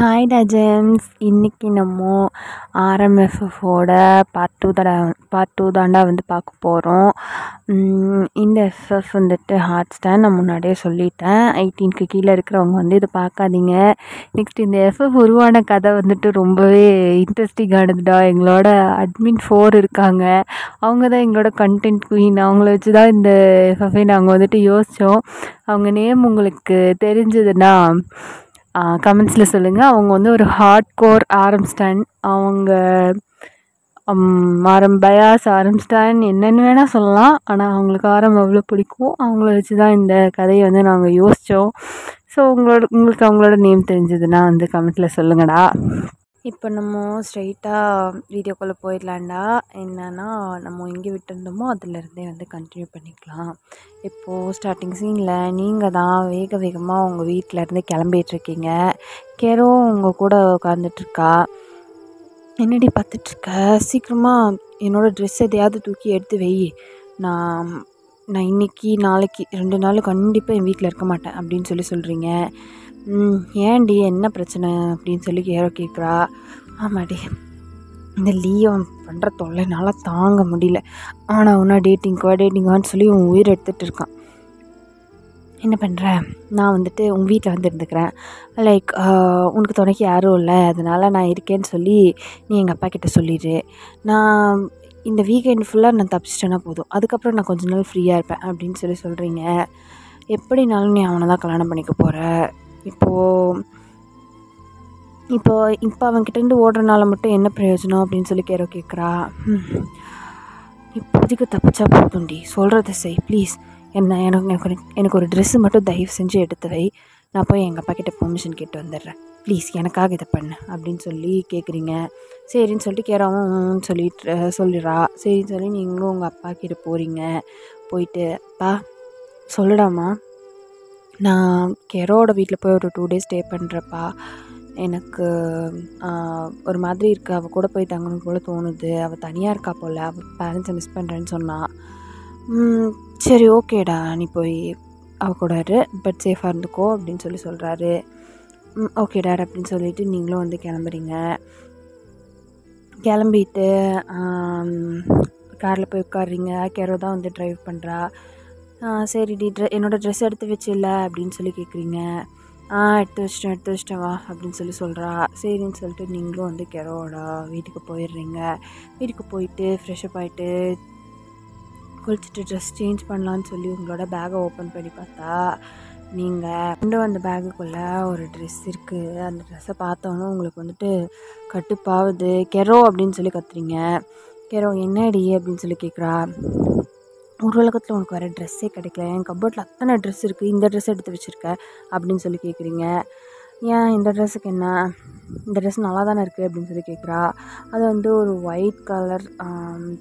Hi டஜன்ஸ், இன்றைக்கி நம்ம ஆர்எம்எஃப்ஓட part two தாண்டா பார்க்க போகிறோம். இந்த எஃப்எஃப் ஹார்ட் ஸ்டாண்ட் நான் முன்னாடியே சொல்லிட்டேன். 18க்கு கீழே இருக்கிறவங்க இதை பார்க்காதீங்க. நெக்ஸ்ட் இந்த எஃப்எஃப் உருவான கதை ரொம்பவே இன்ட்ரெஸ்டிங்கானதுடா. எங்களோட அட்மின் 4 இருக்காங்க, அவங்க தான் எங்களோட கண்டென்ட் குயின். அவங்கள வச்சு தான் இந்த எஃப்எஃப்பை நாங்கள் யோசித்தோம். அவங்க நேம் உங்களுக்கு தெரிஞ்சதுன்னா கமெண்ட்ஸில் சொல்லுங்கள். அவங்க ஒரு ஹார்ட் கோர் ஆரம்ஸ்டாண்ட். அவங்க பயாஸ் ஆரம்ஸ்டாண்ட் என்னென்னு வேணால் சொல்லலாம். ஆனால் அவங்களுக்கு அவ்வளோ பிடிக்கும். அவங்கள வச்சு தான் இந்த கதையை நாங்கள் யோசித்தோம். ஸோ உங்களுக்கு அவங்களோட நேம் தெரிஞ்சதுன்னா கமெண்ட்டில் சொல்லுங்கடா. இப்போ நம்ம ஸ்ட்ரைட்டாக வீடியோக்குள்ளே போயிடலாண்டா. என்னென்னா நம்ம எங்கே விட்டுருந்தோமோ அதிலேருந்தே கண்டினியூ பண்ணிக்கலாம். இப்போது ஸ்டார்டிங் சீனில் நீங்கள் தான் வேகமாக உங்கள் வீட்டிலேருந்து கிளம்பிகிட்ருக்கீங்க. கேரும் உங்கள் கூட உட்காந்துட்ருக்கா. என்னடி பார்த்துட்ருக்க, சீக்கிரமாக என்னோடய ட்ரெஸ் எதையாவது தூக்கி எடுத்து வை. நான் இன்றைக்கி நாளைக்கு 2 நாள் கண்டிப்பாக என் வீட்டில் இருக்க மாட்டேன் அப்படின்னு சொல்கிறீங்க. ஏன்டி என்ன பிரச்சனை அப்படின்னு கேரோ கேட்குறா. ஆமாடி, இந்த லியோன் பண்ணுற தொல்லைனால தாங்க முடியல. ஆனால் உன்னா டேட்டிங்கான்னு சொல்லி உன் உயிரை எடுத்துகிட்டு இருக்கான். என்ன பண்ணுற, நான் உங்கள் வீட்டில் இருந்துக்கிறேன். லைக் உனக்கு துணைக்கு யாரும் இல்லை, அதனால் நான் இருக்கேன்னு சொல்லி நீ எங்கள் அப்பா கிட்ட சொல்லிடு. நான் இந்த வீக்கெண்ட் ஃபுல்லாக நான் தப்பிச்சிட்டேன்னா போதும், அதுக்கப்புறம் நான் கொஞ்ச நாள் ஃப்ரீயாக இருப்பேன் அப்படின்னு சொல்கிறீங்க. எப்படினாலும் நீ அவனை தான் கல்யாணம் பண்ணிக்க போகிற. இப்போ அவன்கிட்டேருந்து ஓடுறனால மட்டும் என்ன பிரயோஜனம் அப்படின்னு கேரோ கேட்குறா. இப்போதைக்கு தப்பிச்சா போதும்டி, சொல்கிறத செய் ப்ளீஸ். எனக்கு ஒரு ட்ரெஸ்ஸு மட்டும் தயவு செஞ்சு எடுத்து வை. நான் போய் எங்கள் அப்பா கிட்டே பெர்மிஷன் கேட்டு வந்துடுறேன், ப்ளீஸ் எனக்காக இதை பண்ணு அப்படின்னு கேட்குறீங்க. சரின்னு சொல்லிட்டு கேராவும் சொல்லிடுறா. சரின்னு சொல்லி நீங்களும் உங்கள் அப்பா கிட்டே போகிறீங்க. போயிட்டு, அப்பா சொல்லுடாமா, நான் கெரோட வீட்டில் போய் ஒரு 2 days ஸ்டே பண்ணுறப்பா. எனக்கு ஒரு மாதிரி இருக்குது, அவள் கூட போய் தங்கணும் போல் தோணுது. அவள் தனியாக இருக்கா போல், அவள் பேரண்ட்ஸை மிஸ் பண்ணுறேன்னு சொன்னான். சரி ஓகேடா, நீ போய் அவள் கூட இரு, பட் சேஃபாக இருந்துக்கோ அப்படின்னு சொல்கிறாரு. ஓகே டாட் அப்படின்னு சொல்லிவிட்டு நீங்களும் கிளம்புறீங்க. கிளம்பிட்டு காரில் போய் உட்காடுறீங்க. கெரோ தான் ட்ரைவ் பண்ணுறா. சரிடி, என்னோடய ட்ரெஸ் எடுத்து வச்சில்ல அப்படின்னு கேட்குறீங்க. எடுத்து வச்சிட்டேன் வா அப்படின்னு சொல்கிறா. சரின்னு சொல்லிட்டு நீங்களும் கெரோட வீட்டுக்கு போயிடுறீங்க. வீட்டுக்கு போயிட்டு ஃப்ரெஷ்அப் ஆகிட்டு குளிச்சுட்டு ட்ரெஸ் சேஞ்ச் பண்ணலான்னு சொல்லி உங்களோட பேக்கை ஓப்பன் பண்ணி பார்த்தா நீங்கள் அந்த பேக்குக்குள்ளே ஒரு ட்ரெஸ் இருக்குது. அந்த ட்ரெஸ்ஸை பார்த்தோன்னே உங்களுக்கு கட்டுப்பாகுது. கெரோ அப்படின்னு கத்துறீங்க. கெரோ என்னடி அப்படின்னு கேட்குறா. ஒரு உலகத்தில் உனக்கு வேறு ட்ரெஸ்ஸே கிடைக்கல, என் கப்போர்ட்டில் அத்தனை ட்ரெஸ் இருக்குது, இந்த ட்ரெஸ் எடுத்து வச்சுருக்க அப்படின்னு கேட்குறீங்க. ஏன் இந்த ட்ரெஸ்ஸுக்கு என்ன, இந்த ட்ரெஸ் நல்லா தானே இருக்குது அப்படின்னு கேட்குறா. அது ஒரு ஒயிட் கலர்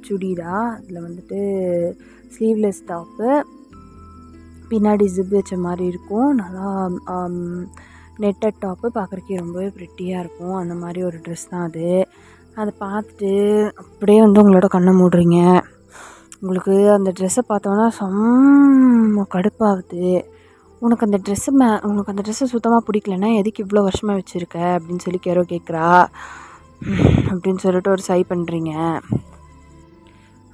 சுடிதா. அதில் ஸ்லீவ்லெஸ் டாப்பு, பின்னாடி ஜிப் வச்ச மாதிரி இருக்கும். நல்லா நெட்டட் டாப்பு, பார்க்குறக்கே ரொம்பவே ப்ரிட்டியாக இருக்கும். அந்த மாதிரி ஒரு ட்ரெஸ் தான் அது. அதை பார்த்துட்டு அப்படியே உங்களோட கண்ணை மூடுறீங்க. உங்களுக்கு அந்த ட்ரெஸ்ஸை பார்த்தோன்னா செம்ம கடுப்பாகுது. உனக்கு அந்த ட்ரெஸ்ஸை சுத்தமாக பிடிக்கலன்னா எதுக்கு இவ்வளோ வருஷமாக வச்சுருக்க அப்படின்னு கெரோ கேட்குறா. அப்படின்னு சொல்லிட்டு ஒரு சை பண்ணுறீங்க.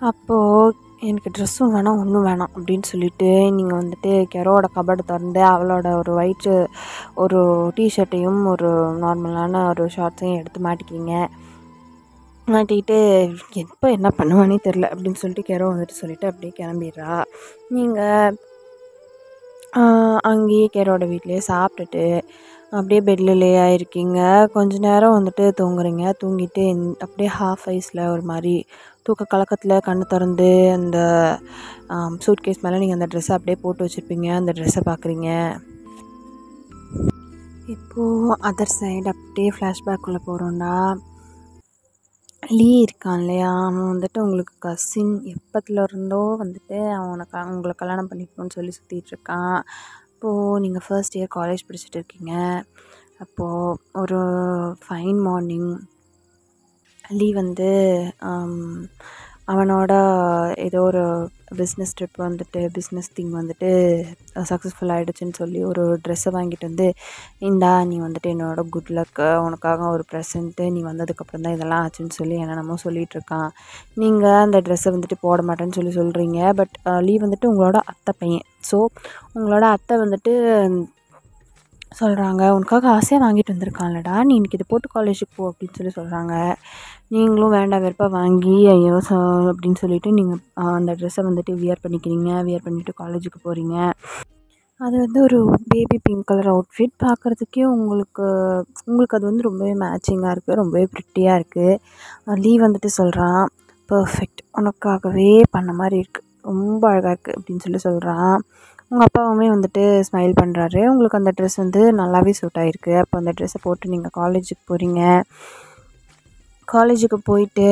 அப்போது எனக்கு ட்ரெஸ்ஸும் வேணாம் ஒன்றும் வேணாம் அப்படின்னு சொல்லிட்டு நீங்கள் கெரோட கபடை திறந்து அவளோட ஒரு ஒயிட்டு ஒரு டிஷர்ட்டையும் ஒரு நார்மலான ஒரு ஷார்ட்ஸையும் எடுத்து மாட்டிக்கிங்க. மாட்டிக்கிட்டு எப்போ என்ன பண்ணுவானே தெரில அப்படின்னு சொல்லிட்டு கெரோ சொல்லிவிட்டு அப்படியே கிளம்பிடுறா. நீங்கள் அங்கேயே கெரோட வீட்லேயே சாப்பிட்டுட்டு அப்படியே பெட்டில் லே ஆகிருக்கீங்க. கொஞ்ச நேரம் தூங்குறீங்க. தூங்கிட்டு அப்படியே ஹாஃப் ஐஸில் ஒரு மாதிரி தூக்க கலக்கத்தில் கண்ணு திறந்து அந்த சூட்கேஸ் மேலே நீங்கள் அந்த ட்ரெஸ்ஸை அப்படியே போட்டு வச்சுருப்பீங்க. அந்த ட்ரெஸ்ஸை பார்க்குறீங்க. இப்போது அதர் சைடு அப்படியே ஃப்ளாஷ்பேக்குள்ளே போகிறோம்டா. லீ இருக்கான் இல்லையா, அவன் உங்களுக்கு கசின். எப்பத்துல இருந்தோ அவனை உங்களை கல்யாணம் பண்ணிக்கணும்னு சுற்றிட்டுருக்கான். அப்போது நீங்கள் ஃபர்ஸ்ட் இயர் காலேஜ் படிச்சுட்டு இருக்கீங்க. அப்போது ஒரு ஃபைன் மார்னிங் லீ அவனோட ஏதோ ஒரு பிஸ்னஸ் ட்ரிப் வந்துட்டு பிஸ்னஸ் திங் வந்துட்டு சக்ஸஸ்ஃபுல் ஆகிடுச்சின்னு சொல்லி ஒரு ட்ரெஸ்ஸை வாங்கிட்டு வந்து, இந்தா நீ வந்துட்டு என்னோடய குட் லக்கு, உனக்காக ஒரு ப்ரெசண்ட்டு, நீ வந்ததுக்கப்புறம் தான் இதெல்லாம் ஆச்சுன்னு சொல்லி என்னென்னமோ சொல்லிகிட்ருக்கான். நீங்கள் அந்த ட்ரெஸ்ஸை வந்துட்டு போட மாட்டேன்னு சொல்கிறீங்க. பட் லீவ் வந்துட்டு உங்களோட அத்தை பையன். ஸோ உங்களோட அத்தை வந்துட்டு சொல்கிறாங்க, உனக்காக ஆசையாக வாங்கிட்டு வந்திருக்கான்லடா, நீ இன்றைக்கி இதை போட்டு காலேஜுக்கு போ அப்படின்னு சொல்கிறாங்க. நீங்களும் வேண்டாம் வெறுப்பா வாங்கி ஐயோ அப்படின்னு சொல்லிவிட்டு நீங்கள் அந்த ட்ரெஸ்ஸை வந்துட்டு வியர் பண்ணிக்கிறீங்க. வியர் பண்ணிவிட்டு காலேஜுக்கு போகிறீங்க. அது வந்து ஒரு பேபி பிங்க் கலர் அவுட்ஃபிட். பார்க்குறதுக்கே உங்களுக்கு அது வந்து ரொம்பவே மேட்சிங்காக இருக்குது, ரொம்பவே ப்ரிட்டியாக இருக்குது. லீவ் வந்துட்டு சொல்கிறான், பர்ஃபெக்ட், உனக்காகவே பண்ண மாதிரி இருக்குது, ரொம்ப அழகாக இருக்குது அப்படின்னு சொல்கிறான். உங்கள் அப்பாவுமே வந்துட்டு ஸ்மைல் பண்ணுறாரு. உங்களுக்கு அந்த ட்ரெஸ் வந்து நல்லாவே சூட் ஆகிருக்கு. அப்போ அந்த ட்ரெஸ்ஸை போட்டு நீங்கள் காலேஜுக்கு போகிறீங்க. காலேஜுக்கு போயிட்டு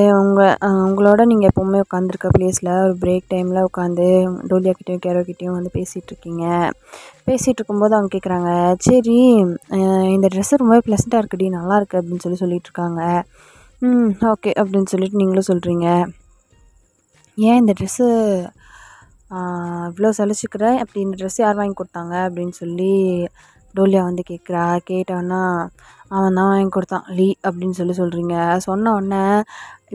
உங்களோட நீங்கள் எப்போவுமே உட்காந்துருக்க ப்ளேஸில் ஒரு பிரேக் டைமில் உட்காந்து டோலியாக்கிட்டேயும் கேரோக்கிட்டேயும் வந்து பேசிகிட்ருக்கீங்க. பேசிகிட்டு இருக்கும்போது அவங்க கேட்குறாங்க, சரி இந்த ட்ரெஸ்ஸு ரொம்ப ப்ளசண்ட்டாக இருக்குடி, நல்லாயிருக்கு அப்படின்னு சொல்லிகிட்ருக்காங்க. ஓகே அப்படின்னு சொல்லிட்டு நீங்களும் சொல்கிறீங்க. ஏன் இந்த ட்ரெஸ்ஸு இவ்வளோ சலிச்சிக்கிற, அப்படி இந்த ட்ரெஸ் யார் வாங்கி கொடுத்தாங்க அப்படின்னு சொல்லி டோலியா வந்து கேட்குறா. கேட்டோன்னா அவன் தான் வாங்கி கொடுத்தான் லீ அப்படின்னு சொல்கிறீங்க. சொன்ன உடனே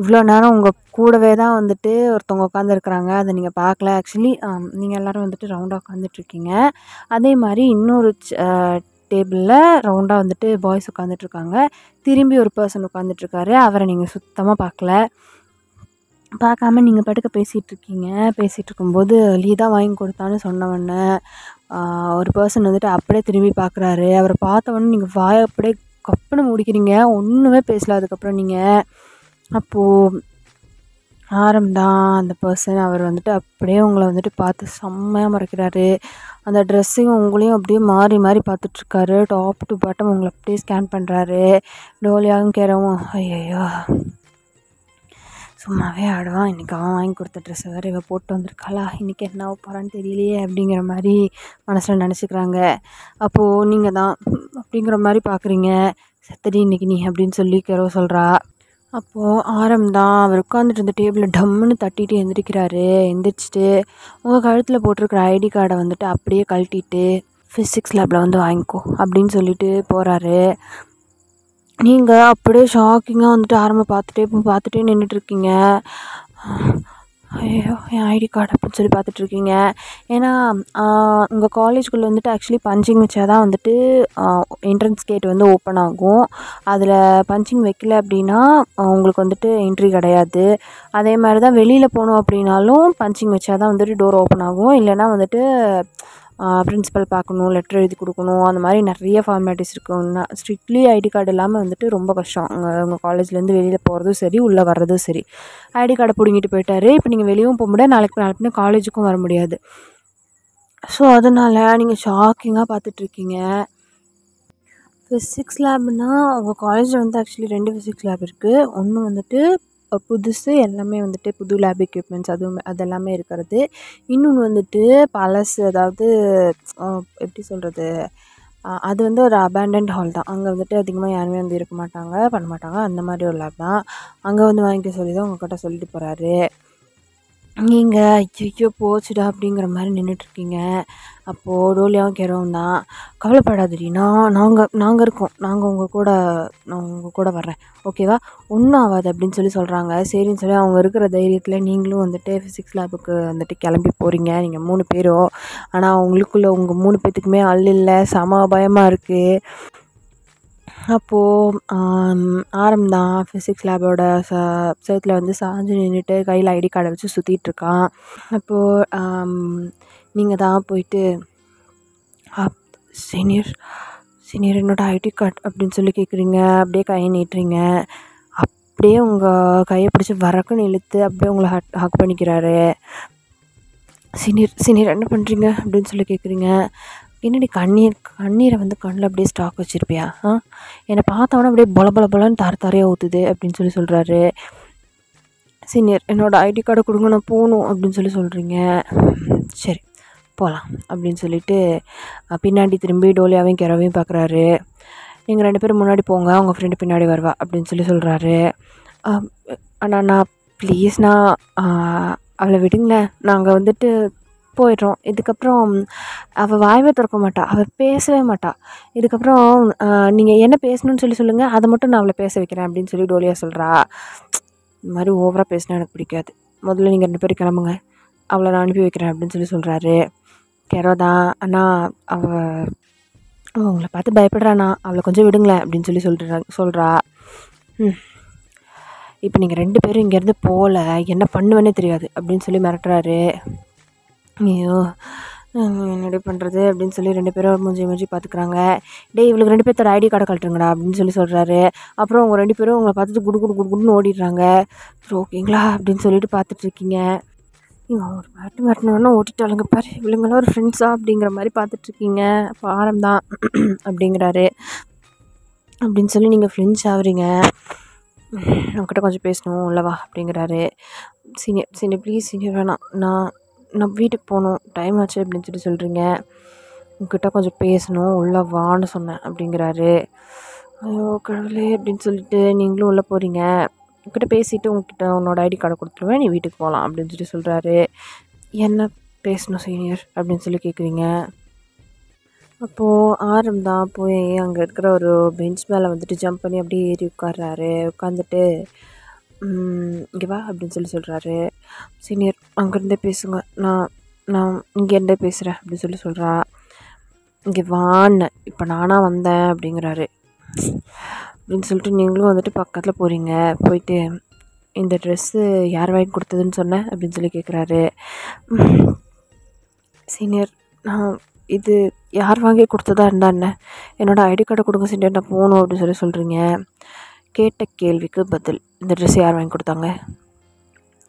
இவ்வளோ நேரம் உங்கள் கூடவே தான் வந்துட்டு ஒருத்தவங்க உட்காந்துருக்குறாங்க, அதை நீங்கள் பார்க்கல. ஆக்சுவலி நீங்கள் எல்லோரும் வந்துட்டு ரவுண்டாக உட்காந்துட்ருக்கீங்க. அதே மாதிரி இன்னொரு டேபிளில் ரவுண்டாக வந்துட்டு பாய்ஸ் உட்காந்துட்ருக்காங்க. திரும்பி ஒரு பர்சன் உட்காந்துட்ருக்காரு, அவரை நீங்கள் சுத்தமாக பார்க்காம நீங்கள் பாட்டுக்கு பேசிகிட்ருக்கீங்க. பேசிகிட்டு இருக்கும்போது லீ தான் வாங்கி கொடுத்தான்னு சொன்னவொடனே ஒரு பர்சன் வந்துட்டு அப்படியே திரும்பி பார்க்குறாரு. அவரை பார்த்தவொடனே நீங்கள் வாயை அப்படியே கப்புன்னு முடிக்கிறீங்க, ஒன்றுமே பேசல. அதுக்கப்புறம் நீங்கள் அப்போது ஆரம்தான் அந்த பர்சன். அவர் வந்துட்டு அப்படியே உங்களை வந்துட்டு பார்த்து செம்மையாக மறைக்கிறாரு. அந்த ட்ரெஸ்ஸையும் உங்களையும் அப்படியே மாறி மாறி பார்த்துட்ருக்காரு. டாப் டு பாட்டம் உங்களை அப்படியே ஸ்கேன் பண்ணுறாரு. டோலியாகவும் கேரவும் ஐயோ சும்மாவே ஆடுவான், இன்றைக்கி அவன் வாங்கி கொடுத்த ட்ரெஸ்ஸை வேறு இவள் போட்டு வந்திருக்காளா, இன்றைக்கி என்ன ஆக போகிறான்னு தெரியலையே அப்படிங்கிற மாதிரி மனசில் நினச்சிக்கிறாங்க. அப்போது நீங்கள் தான் அப்படிங்கிற மாதிரி பார்க்குறீங்க. செத்தடி இன்றைக்கி நீ அப்படின்னு சொல்லி கேரோ சொல்கிறா. அப்போது ஆரம்தான் அவர் உட்காந்துட்டு இருந்த டேபிளில் டம்முன்னு தட்டிட்டு எந்திரிச்சிட்டு உங்கள் கழுத்தில் போட்டிருக்கிற ஐடி கார்டை வந்துட்டு அப்படியே கழட்டிட்டு ஃபிசிக்ஸ் லேபில் வந்து வாங்கிக்கோ அப்படின்னு சொல்லிட்டு போகிறாரு. நீங்கள் அப்படியே ஷாக்கிங்காக வந்துட்டு பார்த்துட்டே நின்றுட்டுருக்கீங்க. ஐயோ என் ஐடி கார்டு அப்படின்னு சொல்லி பார்த்துட்ருக்கீங்க. ஏன்னா உங்கள் காலேஜுக்குள்ளே வந்துட்டு ஆக்சுவலி பஞ்சிங் வச்சா தான் வந்துட்டு என்ட்ரன்ஸ் கேட் வந்து ஓப்பன் ஆகும். அதில் பஞ்சிங் வைக்கல அப்படின்னா உங்களுக்கு வந்துட்டு என்ட்ரி கிடையாது. அதே மாதிரி தான் வெளியில் போகணும் அப்படின்னாலும் பஞ்சிங் வச்சா தான் வந்துட்டு டோர் ஓப்பன் ஆகும். இல்லைன்னா வந்துட்டு பிரின்ஸிபல் பார்க்கணும், லெட்டர் எழுதி கொடுக்கணும், அந்த மாதிரி நிறைய ஃபார்மாலிட்டிஸ் இருக்கும். ஸ்ட்ரிக்ட்லி ஐடி கார்டு இல்லாமல் வந்துட்டு ரொம்ப கஷ்டம். உங்கள் காலேஜ்லேருந்து வெளியில் போகிறதும் சரி, உள்ளே வர்றதும் சரி. ஐடி கார்டை பிடுங்கிட்டு போயிட்டாரு. இப்போ நீங்கள் வெளியும் போக முடியாது, நாளைக்கு காலேஜுக்கும் வர முடியாது. ஸோ அதனால் நீங்கள் ஷாக்கிங்காக பார்த்துட்ருக்கீங்க. ஃபிசிக்ஸ் லேப்னால் உங்கள் காலேஜில் வந்து ஆக்சுவலி 2 ஃபிசிக்ஸ் லேப் இருக்குது. ஒன்று வந்துட்டு புதுசு, எல்லாமே வந்துட்டு புது லேப் எக்யூப்மெண்ட்ஸ் அதெல்லாமே இருக்கிறது. இன்னொன்று வந்துட்டு பழசு, அதாவது எப்படி சொல்கிறது, அது வந்து ஒரு அபேண்டன்ட் ஹால் தான். அங்கே வந்துட்டு அதிகமாக யாருமே வந்து இருக்க மாட்டாங்க, பண்ண மாட்டாங்க. அந்த மாதிரி ஒரு லேப் தான். அங்கே வந்து வாங்கிக்க சொல்லி தான் உங்கள்கிட்ட சொல்லிட்டு போகிறாரு. நீங்கள் ஐயோ போச்சுடா அப்படிங்கிற மாதிரி நின்றுட்டுருக்கீங்க. அப்போது டோலியாவும் கேரவும் தான், கவலைப்படாதடி, நாங்கள் இருக்கோம், நான் உங்கள் கூட வர்றேன், ஓகேவா, ஒன்றும் ஆகாது அப்படின்னு சொல்கிறாங்க. சரின்னு சொல்லி அவங்க இருக்கிற தைரியத்தில் நீங்களும் வந்துட்டு ஃபிசிக்ஸ் லேபுக்கு வந்துட்டு கிளம்பி போகிறீங்க. நீங்கள் 3 பேரும். ஆனால் அவங்களுக்குள்ள உங்கள் 3 பேர்த்துக்குமே இல்லை, செம பயமாக இருக்குது. அப்போது ஆரம்தான் ஃபிசிக்ஸ் லேபோட செவுத்தில் வந்து சாஞ்சு நின்றுட்டு கையில் ஐடி கார்டை வச்சு சுற்றிட்டுருக்கான். அப்போது நீங்கள் தான் போயிட்டு சீனியர் என்னோடய ஐடி கார்டு அப்படின்னு சொல்லி கேட்குறீங்க. அப்படியே கையை நீட்டுறீங்க. அப்படியே உங்கள் கையை பிடிச்சி வரக்குன்னு இழுத்து அப்படியே உங்களை ஹக் பண்ணிக்கிறாரு. சீனியர் என்ன பண்ணுறீங்க அப்படின்னு சொல்லி கேட்குறீங்க. என்னடி கண்ணீரை வந்து கண்ணில் அப்படியே ஸ்டாக் வச்சுருப்பியா, என்னை பார்த்தவொன்னே அப்படியே பொலன்னு தாரையாக ஊற்றுது அப்படின்னு சொல்கிறாரு. சீனியர் என்னோடய ஐடி கார்டை கொடுங்க, நான் போகணும் அப்படின்னு சொல்கிறீங்க. சரி போகலாம் அப்படின்னு சொல்லிட்டு பின்னாடி திரும்பி டோலியாவையும் கேரவையும் பார்க்குறாரு. நீங்கள் 2 பேரும் முன்னாடி போங்க, உங்கள் ஃப்ரெண்டு பின்னாடி வருவா அப்படின்னு சொல்கிறாரு. ஆனால் நான் ப்ளீஸ்ண்ணா அவளை விடுங்களேன், நாங்கள் வந்துட்டு போயிடுறோம். இதுக்கப்புறம் அவள் வாயவே திறக்க மாட்டா, அவள் பேசவே மாட்டா. இதுக்கப்புறம் நீங்கள் என்ன பேசணும்னு சொல்லுங்கள், அதை மட்டும் நான் அவளை பேச வைக்கிறேன் அப்படின்னு சொல்லி டோலியா சொல்கிறா. இந்த மாதிரி ஓவராக பேசினா எனக்கு பிடிக்காது, முதல்ல நீங்கள் 2 பேரும் கிளம்புங்க, அவளை நான் அனுப்பி வைக்கிறேன் அப்படின்னு சொல்லி சொல்கிறாரு. கெரோதான், அண்ணா அவள் உங்களை பார்த்து பயப்படுறாண்ணா, அவளை கொஞ்சம் விடுங்களேன் அப்படின்னு சொல்லி சொல்கிறா. இப்போ நீங்கள் 2 பேரும் இங்கேருந்து போகல, என்ன பண்ணுவேன்னே தெரியாது அப்படின்னு சொல்லி மிரட்டுறாரு. ஐயோ என்னடி பண்ணுறது அப்படின்னு சொல்லி 2 பேரும் மூஞ்சி பார்த்துக்குறாங்க. டேய் இவளுக்கு 2 பேர்த்தோட ஐடி கார்டை கழட்டுருங்கடா அப்படின்னு சொல்லி சொல்கிறாரு. அப்புறம் அவங்க 2 பேரும் உங்களை பார்த்துட்டு குடுன்னு ஓடிடுறாங்க. ஓகேங்களா அப்படின்னு சொல்லிட்டு பார்த்துட்ருக்கீங்க. இவன் ஒரு மாட்டினோன்னா ஓட்டிட்டாளுங்க பாரு, இவளுங்களாம் ஒரு ஃப்ரெண்ட்ஸா அப்படிங்கிற மாதிரி பார்த்துட்ருக்கீங்க. அப்போ ஆரம்தான் அப்படிங்கிறாரு. அப்படின்னு சொல்லி நீங்கள் ஃப்ரெண்ட்ஸ் ஆகுறீங்க, அவங்ககிட்ட கொஞ்சம் பேசணும் உள்ளவா அப்படிங்கிறாரு. சீனியர் ப்ளீஸ் சீனியர் வேணாம், நான் வீட்டுக்கு போகணும், டைம் ஆச்சு அப்படின்னு சொல்லி சொல்கிறீங்க. உங்ககிட்ட கொஞ்சம் பேசணும் உள்ளே வான்னு சொன்னேன் அப்படிங்கிறாரு. ஐயோ கடவுளே அப்படின்னு சொல்லிட்டு நீங்களும் உள்ளே போகிறீங்க. உங்ககிட்ட பேசிவிட்டு உன்னோட ஐடி கார்டை கொடுத்துருவேன், நீ வீட்டுக்கு போகலாம் அப்படின்னு சொல்லி சொல்கிறாரு. என்ன பேசணும் சீனியர் அப்படின்னு சொல்லி கேட்குறீங்க. அப்போது ஆரம்தான் போய் அங்கே இருக்கிற ஒரு பெஞ்ச் மேலே வந்துட்டு ஜம்ப் பண்ணி அப்படியே ஏறி உட்கார்றாரு. உட்காந்துட்டு இங்கே வா அப்படின்னு சொல்லி சொல்கிறாரு. சீனியர் அங்கேருந்தே பேசுங்க, நான் இங்கேருந்தே பேசுகிறேன் அப்படின்னு சொல்லி சொல்கிறா. இங்கே வான்னு இப்போ நானாக வந்தேன் அப்படிங்கிறாரு. அப்படின்னு சொல்லிட்டு நீங்களும் வந்துட்டு பக்கத்தில் போகிறீங்க. போயிட்டு இந்த ட்ரெஸ்ஸு யார் வாங்கி கொடுத்ததுன்னு சொன்னேன் அப்படின்னு சொல்லி கேட்குறாரு. சீனியர் நான் இது யார் வாங்கி கொடுத்ததா இருந்தா என்ன, என்னோடய ஐடி கார்டை கொடுங்க சீனியர், நான் போகணும் அப்படின்னு சொல்லி சொல்கிறீங்க. கேட்ட கேள்விக்கு பதில், இந்த ட்ரெஸ் யார் வாங்கி கொடுத்தாங்க,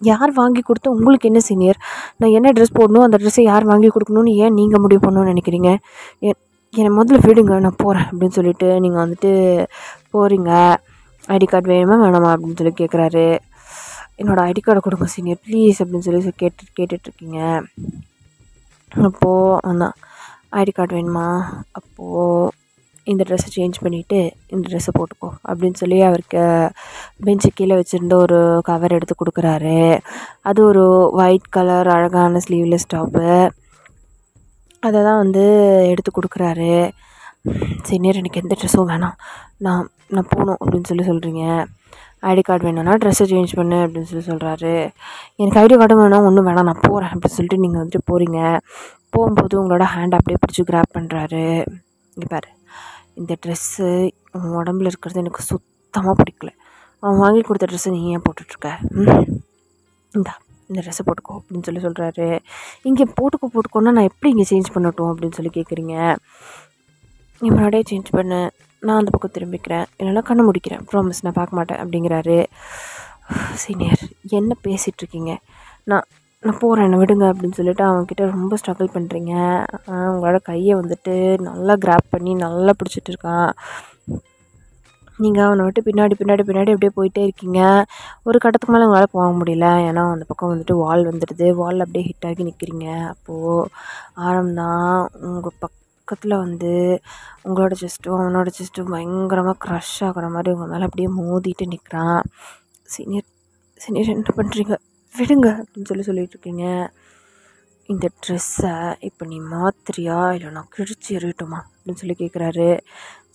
யார் வாங்கி கொடுத்தா உங்களுக்கு என்ன சீனியர், நான் என்ன ட்ரெஸ் போடணும், அந்த ட்ரெஸ்ஸை யார் வாங்கி கொடுக்கணும்னு ஏன் நீங்கள் முடிவு பண்ணணும்னு நினைக்கிறீங்க, என்னை முதல்ல விடுங்க நான் போகிறேன் அப்படின்னு சொல்லிட்டு நீங்கள் வந்துட்டு போகிறீங்க. ஐடி கார்டு வேணுமா வேணாமா அப்படின்னு சொல்லி கேட்குறாரு. என்னோடய ஐடி கார்டை கொடுங்க சீனியர் ப்ளீஸ் அப்படின்னு சொல்லி கேட்டுட்ருக்கீங்க. அப்போது அதான் ஐடி கார்டு வேணுமா, அப்போது இந்த ட்ரெஸ்ஸை சேஞ்ச் பண்ணிவிட்டு இந்த ட்ரெஸ்ஸை போட்டுக்கோ அப்படின்னு சொல்லி அவருக்கு பெஞ்சு கீழே வச்சுருந்த ஒரு கவர் எடுத்து கொடுக்குறாரு. அது ஒரு ஒயிட் கலர் அழகான ஸ்லீவ்லெஸ் டாப்பு. அதை தான் வந்து எடுத்து கொடுக்குறாரு. சீனியர் எனக்கு எந்த ட்ரெஸ்ஸும் வேணாம், நான் போகணும் அப்படின்னு சொல்லி சொல்கிறீங்க. ஐடி கார்டு வேணும்னா ட்ரெஸ்ஸை சேஞ்ச் பண்ணு அப்படின்னு சொல்லி சொல்கிறாரு. எனக்கு ஐடி கார்டும் வேணாம், ஒன்றும் வேணாம், நான் போகிறேன் அப்படின்னு சொல்லிட்டு நீங்கள் வந்துட்டு போகிறீங்க. போகும்போது உங்களோட ஹேண்ட் அப்படியே பிடிச்சி கிராப் பண்ணுறாரு. இங்கே பாரு, இந்த ட்ரெஸ்ஸு உன் உடம்புல இருக்கிறது எனக்கு சுத்தமாக பிடிக்கல, அவன் வாங்கி கொடுத்த ட்ரெஸ்ஸை நீ ஏன் போட்டுட்ருக்க, இந்த ட்ரெஸ்ஸை போட்டுக்கோ அப்படின்னு சொல்லி சொல்கிறாரு. இங்கே போட்டுக்கோன்னா நான் எப்படி இங்கே சேஞ்ச் பண்ணட்டும் அப்படின்னு சொல்லி கேட்குறீங்க. நீ முன்னாடியே சேஞ்ச் பண்ணு, நான் அந்த பக்கம் திரும்பிக்கிறேன், இல்லைனா கண்ணை முடிக்கிறேன், ப்ராமிஸ் நான் பார்க்க மாட்டேன் அப்படிங்கிறாரு. சீனியர் என்ன பேசிகிட்ருக்கீங்க, நான் போகிறேன், என்னை விடுங்க அப்படின்னு சொல்லிட்டு அவங்கக்கிட்ட ரொம்ப ஸ்ட்ரகிள் பண்ணுறீங்க. உங்களோட கையை வந்துட்டு நல்லா கிராப் பண்ணி நல்லா பிடிச்சிட்டு இருக்கான். நீங்கள் அவனை விட்டு பின்னாடி அப்படியே போயிட்டே இருக்கீங்க. ஒரு கட்டத்துக்கு மேலே உங்களால் போக முடியல, ஏன்னா அந்த பக்கம் வந்துட்டு வால் வந்துடுது. வால் அப்படியே ஹிட் ஆகி நிற்கிறீங்க. அப்போது ஆரம்தான் உங்கள் பக்கத்தில் வந்து உங்களோட செஸ்ட்டும் அவனோட செஸ்ட்டும் பயங்கரமாக க்ரஷ் ஆகிற மாதிரி உங்கள் மேலே அப்படியே மோதிட்டு நிற்கிறான். சீனியர் என்ன பண்ணுறீங்க, விடுங்க அப்படின்னு சொல்லிட்டுருக்கீங்க. இந்த ட்ரெஸ்ஸை இப்போ நீ மாத்திரியா இல்லை நான் கிழிச்சு எறியட்டுமா அப்படின்னு சொல்லி கேட்குறாரு.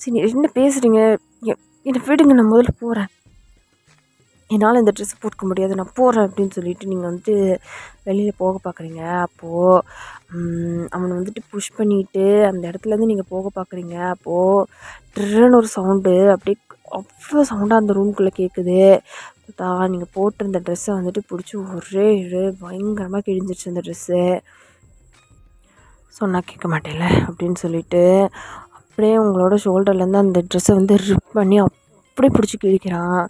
சீனியர் என்ன பேசுகிறீங்க, என்னை விடுங்க, நான் முதல்ல போகிறேன், என்னால் இந்த ட்ரெஸ்ஸை போட்டுக்க முடியாது, நான் போகிறேன் அப்படின்னு சொல்லிட்டு நீங்கள் வந்துட்டு வெளியில் போக பார்க்குறீங்க. அப்போது அவனை வந்துட்டு புஷ் பண்ணிவிட்டு அந்த இடத்துலேருந்து நீங்கள் போக பார்க்குறீங்க. அப்போது ட்ரென்னு ஒரு சவுண்டு, அப்படியே அவ்வளோ சவுண்டாக அந்த ரூம்குள்ளே கேட்குது. நீங்கள் போட்டிருந்த ட்ரெஸ்ஸை வந்துட்டு பிடிச்சி ஒரே பயங்கரமாக கிழிஞ்சிருச்சு அந்த ட்ரெஸ்ஸு. சொன்னால் கேட்க மாட்டேன்ல அப்படின்னு சொல்லிட்டு அப்படியே உங்களோட ஷோல்டர்லேருந்து அந்த ட்ரெஸ்ஸை வந்து ரிப் பண்ணி அப்படியே பிடிச்சி கிழிக்கிறான்.